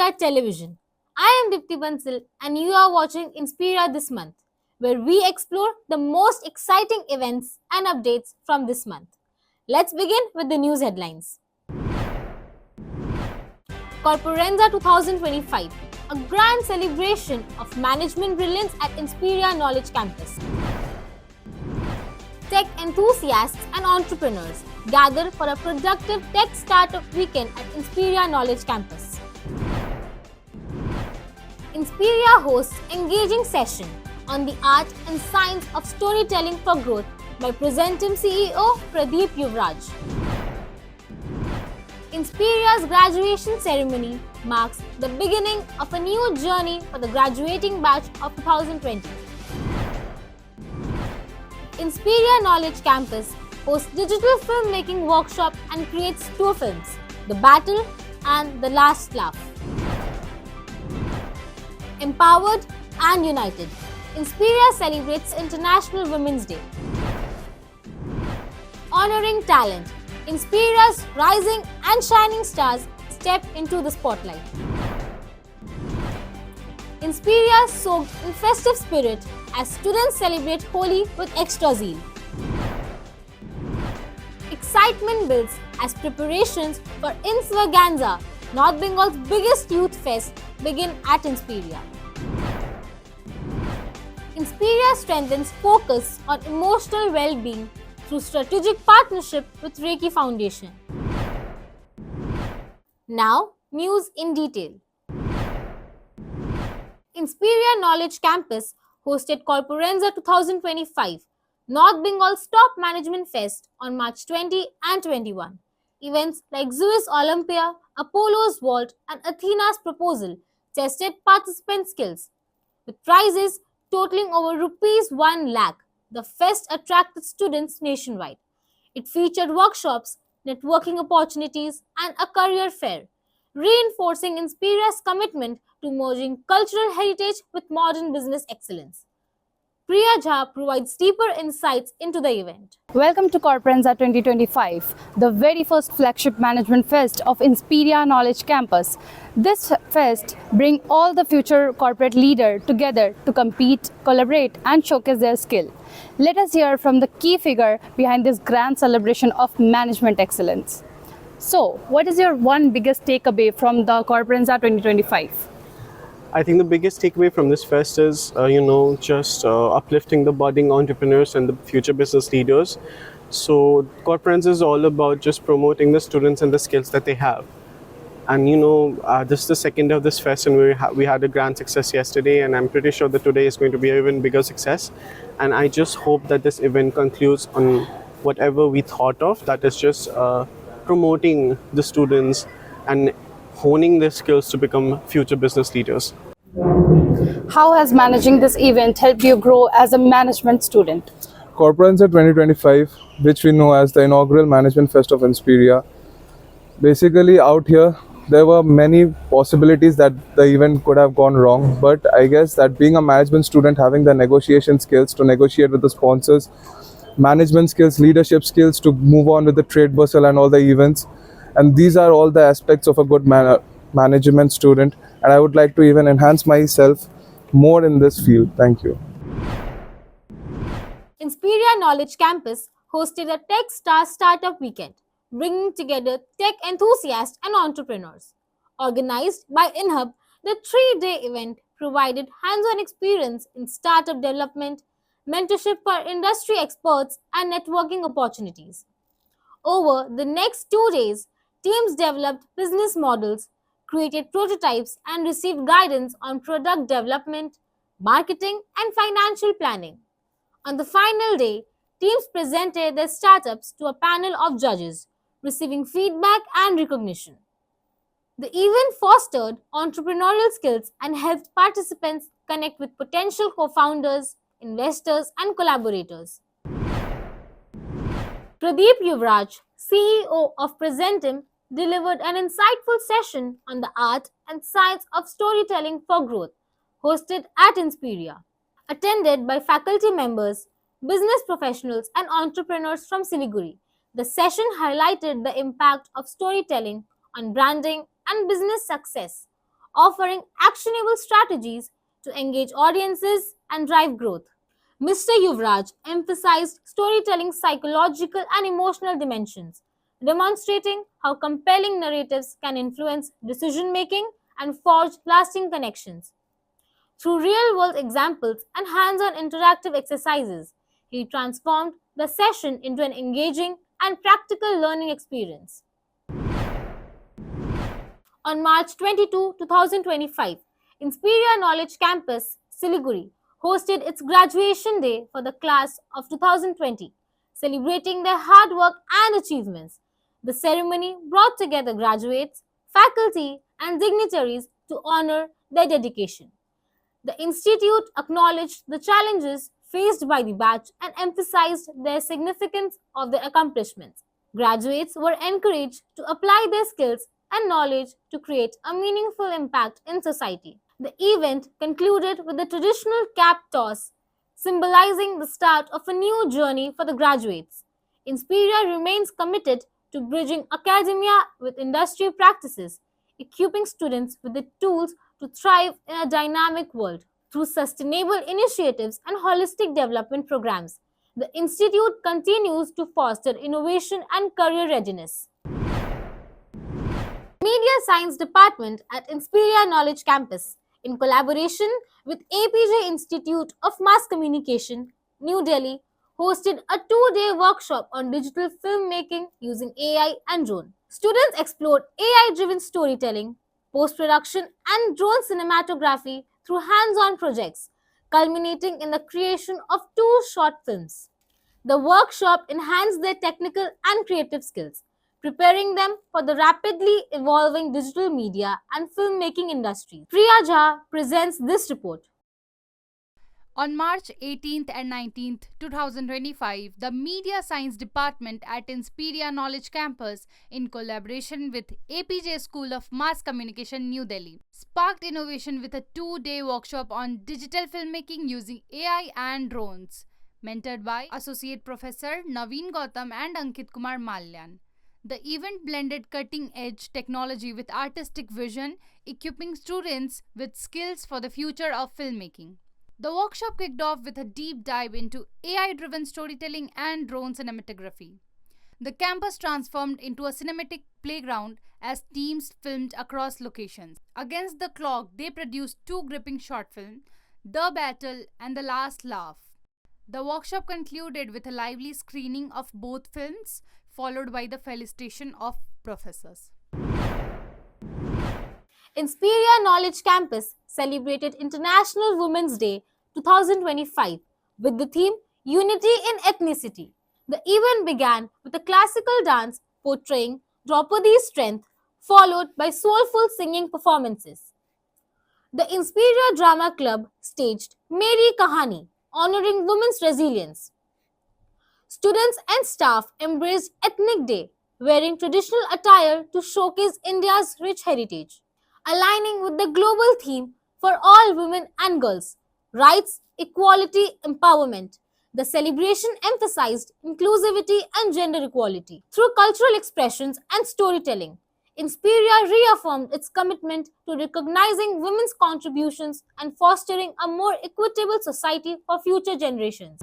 Inspiria Television. I am Dipti Bansal and you are watching Inspiria this month, where we explore the most exciting events and updates from this month. Let's begin with the news headlines. Corporenza 2025, a grand celebration of management brilliance at Inspiria Knowledge Campus. Tech enthusiasts and entrepreneurs gather for a productive tech startup weekend at Inspiria Knowledge Campus. Inspiria hosts engaging session on the art and science of storytelling for growth by Presentim CEO Pradeep Yuvraj. Inspiria's graduation ceremony marks the beginning of a new journey for the graduating batch of 2020. Inspiria Knowledge Campus hosts digital filmmaking workshop and creates two films, The Battle and The Last Laugh. Empowered and United, Inspiria celebrates International Women's Day. Honoring talent, Inspiria's rising and shining stars step into the spotlight. Inspiria soaked in festive spirit as students celebrate Holi with extra zeal. Excitement builds as preparations for Insvaganza, North Bengal's biggest youth fest, begin at Inspiria. Inspiria strengthens focus on emotional well-being through strategic partnership with Reiki Foundation. Now, news in detail. Inspiria Knowledge Campus hosted Corporenza 2025, North Bengal's top management fest on March 20 and 21. Events like Zeus Olympia, Apollo's Vault and Athena's Proposal tested participant skills. With prizes totaling over rupees 1 lakh, the fest attracted students nationwide. It featured workshops, networking opportunities and a career fair, reinforcing Inspiria's commitment to merging cultural heritage with modern business excellence. Priya Jha provides deeper insights into the event. Welcome to Corporenza 2025, the very first flagship management fest of Inspiria Knowledge Campus. This fest brings all the future corporate leaders together to compete, collaborate and showcase their skill. Let us hear from the key figure behind this grand celebration of management excellence. So, what is your one biggest takeaway from the Corporenza 2025? I think the biggest takeaway from this fest is, just uplifting the budding entrepreneurs and the future business leaders. So, Corporenza is all about just promoting the students and the skills that they have. And this is the second day of this fest, and we had a grand success yesterday, and I'm pretty sure that today is going to be an even bigger success. And I just hope that this event concludes on whatever we thought of, that is just promoting the students and honing their skills to become future business leaders. How has managing this event helped you grow as a management student? Corporenza 2025, which we know as the inaugural management fest of Inspiria. Basically, out here, there were many possibilities that the event could have gone wrong, but I guess that being a management student, having the negotiation skills to negotiate with the sponsors, management skills, leadership skills to move on with the trade bustle and all the events, and these are all the aspects of a good management student, and I would like to even enhance myself more in this field. Thank you. Inspiria Knowledge Campus hosted a Tech Star Startup Weekend, bringing together tech enthusiasts and entrepreneurs. Organized by InHub, the 3-day event provided hands-on experience in startup development, mentorship for industry experts, and networking opportunities. Over the next 2 days, teams developed business models, created prototypes, and received guidance on product development, marketing, and financial planning. On the final day, teams presented their startups to a panel of judges, receiving feedback and recognition. The event fostered entrepreneurial skills and helped participants connect with potential co-founders, investors, and collaborators. Pradeep Yuvraj, CEO of Presentim, delivered an insightful session on the art and science of storytelling for growth, hosted at Inspiria. Attended by faculty members, business professionals, and entrepreneurs from Siliguri, the session highlighted the impact of storytelling on branding and business success, offering actionable strategies to engage audiences and drive growth. Mr. Yuvraj emphasized storytelling's psychological and emotional dimensions, demonstrating how compelling narratives can influence decision making and forge lasting connections. Through real world examples and hands on interactive exercises, he transformed the session into an engaging and practical learning experience. On March 22, 2025, Inspiria Knowledge Campus, Siliguri, hosted its graduation day for the class of 2020, celebrating their hard work and achievements. The ceremony brought together graduates, faculty, and dignitaries to honor their dedication. The institute acknowledged the challenges faced by the batch and emphasized the significance of their accomplishments. Graduates were encouraged to apply their skills and knowledge to create a meaningful impact in society. The event concluded with the traditional cap toss, symbolizing the start of a new journey for the graduates. Inspiria remains committed to bridging academia with industry practices, equipping students with the tools to thrive in a dynamic world. Through sustainable initiatives and holistic development programs, the Institute continues to foster innovation and career readiness. Media Science Department at Inspiria Knowledge Campus, in collaboration with APJ Institute of Mass Communication, New Delhi, hosted a 2-day workshop on digital filmmaking using AI and drone. Students explored AI-driven storytelling, post-production, and drone cinematography through hands-on projects, culminating in the creation of 2 short films. The workshop enhanced their technical and creative skills, preparing them for the rapidly evolving digital media and filmmaking industry. Priya Jha presents this report. On March 18th and 19th, 2025, the Media Science Department at Inspiria Knowledge Campus, in collaboration with APJ School of Mass Communication, New Delhi, sparked innovation with a 2-day workshop on digital filmmaking using AI and drones, mentored by Associate Professor Naveen Gautam and Ankit Kumar Malyan. The event blended cutting-edge technology with artistic vision, equipping students with skills for the future of filmmaking. The workshop kicked off with a deep dive into AI-driven storytelling and drone cinematography. The campus transformed into a cinematic playground as teams filmed across locations. Against the clock, they produced 2 gripping short films, The Battle and The Last Laugh. The workshop concluded with a lively screening of both films, followed by the felicitation of professors. Inspiria Knowledge Campus celebrated International Women's Day 2025 with the theme Unity in Ethnicity. The event began with a classical dance portraying Draupadi's strength, followed by soulful singing performances. The Inspiria Drama Club staged Meri Kahani, honoring women's resilience. Students and staff embraced Ethnic Day, wearing traditional attire to showcase India's rich heritage. Aligning with the global theme for all women and girls, rights, equality, empowerment. The celebration emphasized inclusivity and gender equality. Through cultural expressions and storytelling, Inspiria reaffirmed its commitment to recognizing women's contributions and fostering a more equitable society for future generations.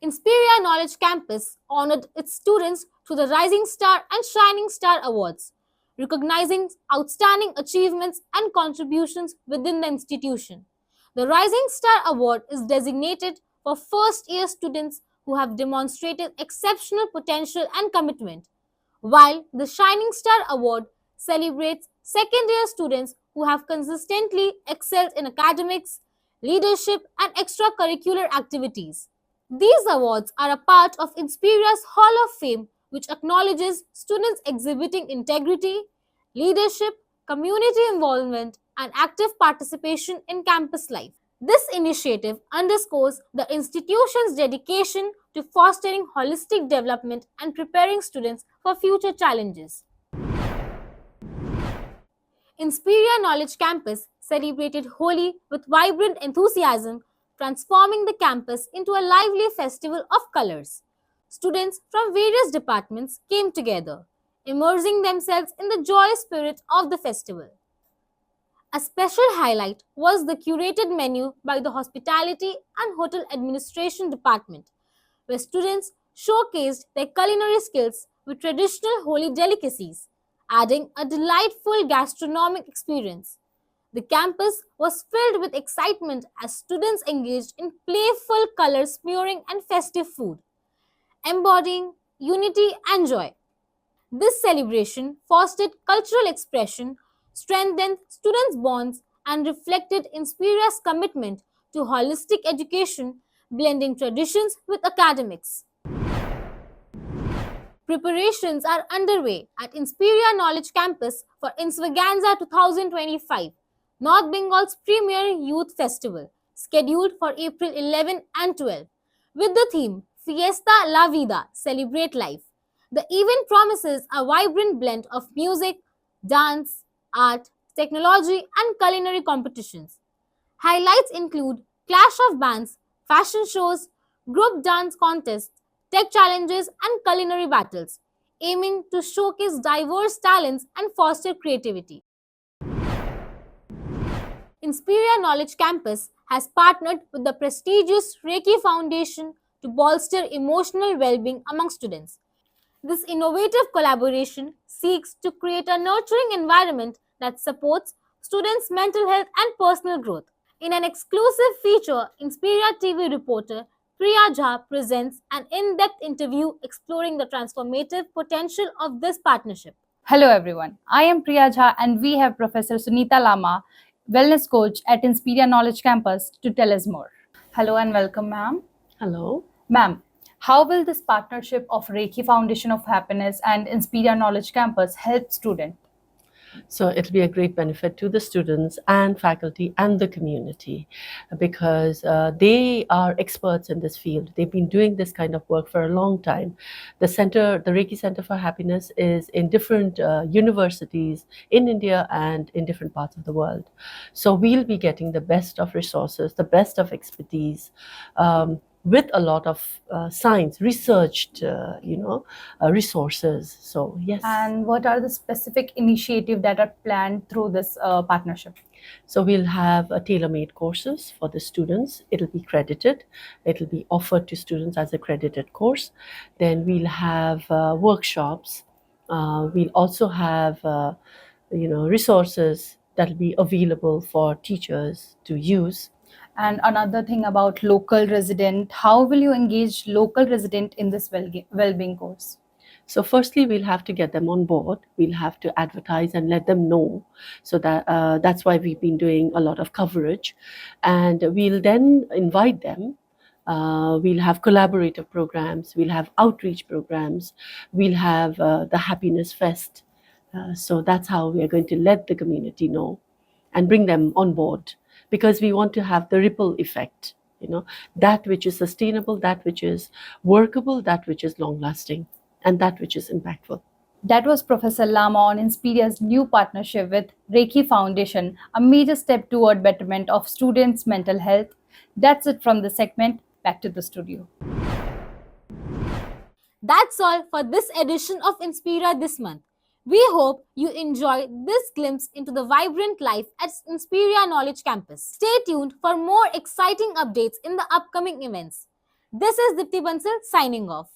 Inspiria Knowledge Campus honored its students through the Rising Star and Shining Star Awards, recognizing outstanding achievements and contributions within the institution. The Rising Star Award is designated for first-year students who have demonstrated exceptional potential and commitment, while the Shining Star Award celebrates second-year students who have consistently excelled in academics, leadership, and extracurricular activities. These awards are a part of Inspiria's Hall of Fame, which acknowledges students exhibiting integrity, leadership, community involvement, and active participation in campus life. This initiative underscores the institution's dedication to fostering holistic development and preparing students for future challenges. Inspiria Knowledge Campus celebrated Holi with vibrant enthusiasm, transforming the campus into a lively festival of colors. Students from various departments came together, immersing themselves in the joyous spirit of the festival. A special highlight was the curated menu by the Hospitality and Hotel Administration Department, where students showcased their culinary skills with traditional Holi delicacies, adding a delightful gastronomic experience. The campus was filled with excitement as students engaged in playful color smearing and festive food, embodying unity and joy. This celebration fostered cultural expression, strengthened students' bonds, and reflected Inspiria's commitment to holistic education, blending traditions with academics. Preparations are underway at Inspiria Knowledge Campus for Insvaganza 2025, North Bengal's premier youth festival, scheduled for April 11 and 12, with the theme Fiesta La Vida, Celebrate Life. The event promises a vibrant blend of music, dance, art, technology, and culinary competitions. Highlights include clash of bands, fashion shows, group dance contests, tech challenges, and culinary battles, aiming to showcase diverse talents and foster creativity. Inspiria Knowledge Campus has partnered with the prestigious Reiki Foundation to bolster emotional well-being among students. This innovative collaboration seeks to create a nurturing environment that supports students' mental health and personal growth. In an exclusive feature, Inspiria TV reporter Priya Jha presents an in-depth interview exploring the transformative potential of this partnership. Hello everyone, I am Priya Jha and we have Professor Sunita Lama, Wellness Coach at Inspiria Knowledge Campus to tell us more. Hello and welcome ma'am. Hello. Ma'am, how will this partnership of Reiki Foundation of Happiness and Inspiria Knowledge Campus help students? So it'll be a great benefit to the students and faculty and the community because they are experts in this field. They've been doing this kind of work for a long time. The Reiki Center for Happiness is in different universities in India and in different parts of the world. So we'll be getting the best of resources, the best of expertise, with a lot of science, researched, resources. So yes. And what are the specific initiatives that are planned through this partnership? So we'll have tailor-made courses for the students. It'll be credited. It'll be offered to students as a credited course. Then we'll have workshops. We'll also have, resources that'll be available for teachers to use. And another thing about local resident, how will you engage local resident in this well-being course? So firstly, we'll have to get them on board. We'll have to advertise and let them know. So that's why we've been doing a lot of coverage. And we'll then invite them. We'll have collaborative programs. We'll have outreach programs. We'll have the Happiness Fest. So that's how we are going to let the community know and bring them on board, because we want to have the ripple effect, that which is sustainable, that which is workable, that which is long-lasting, and that which is impactful. That was Professor Lama on Inspiria's new partnership with Reiki Foundation, a major step toward betterment of students' mental health. That's it from the segment. Back to the studio. That's all for this edition of Inspira this month. We hope you enjoyed this glimpse into the vibrant life at Inspiria Knowledge Campus. Stay tuned for more exciting updates in the upcoming events. This is Dipti Bansal signing off.